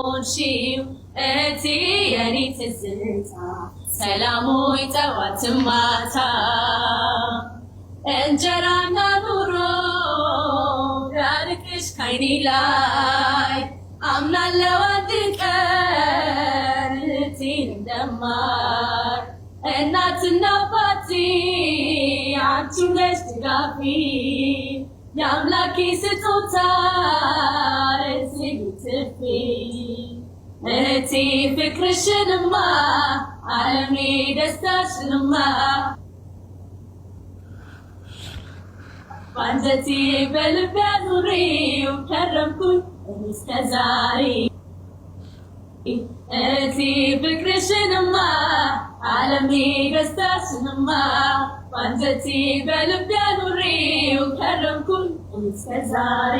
ሆንሽው እቴ የኔ ትዝታ ሰላሞይ ጠዋት ማታ እንጀራና ኑሮ ያርቅሽ ካይኔ ላይ አምናለው አንድ ቀን እቴን እንደማር እናትና አባቴ አንቺ ነሽ ድጋፌ የአምላኬ ስጦታ እዚህ ትፌ እቴ ፍቅርሽንማ ዓለሜ ደስታሽንማ ባንጀቴ በልቤ አኑሬው ከረምኩኝ እስከ ዛሬ እቴ ፍቅርሽንማ ዓለሜ ደስታሽንማ ባንጀቴ በልቤ አኑሬው ከረምኩኝ እስከ ዛሬ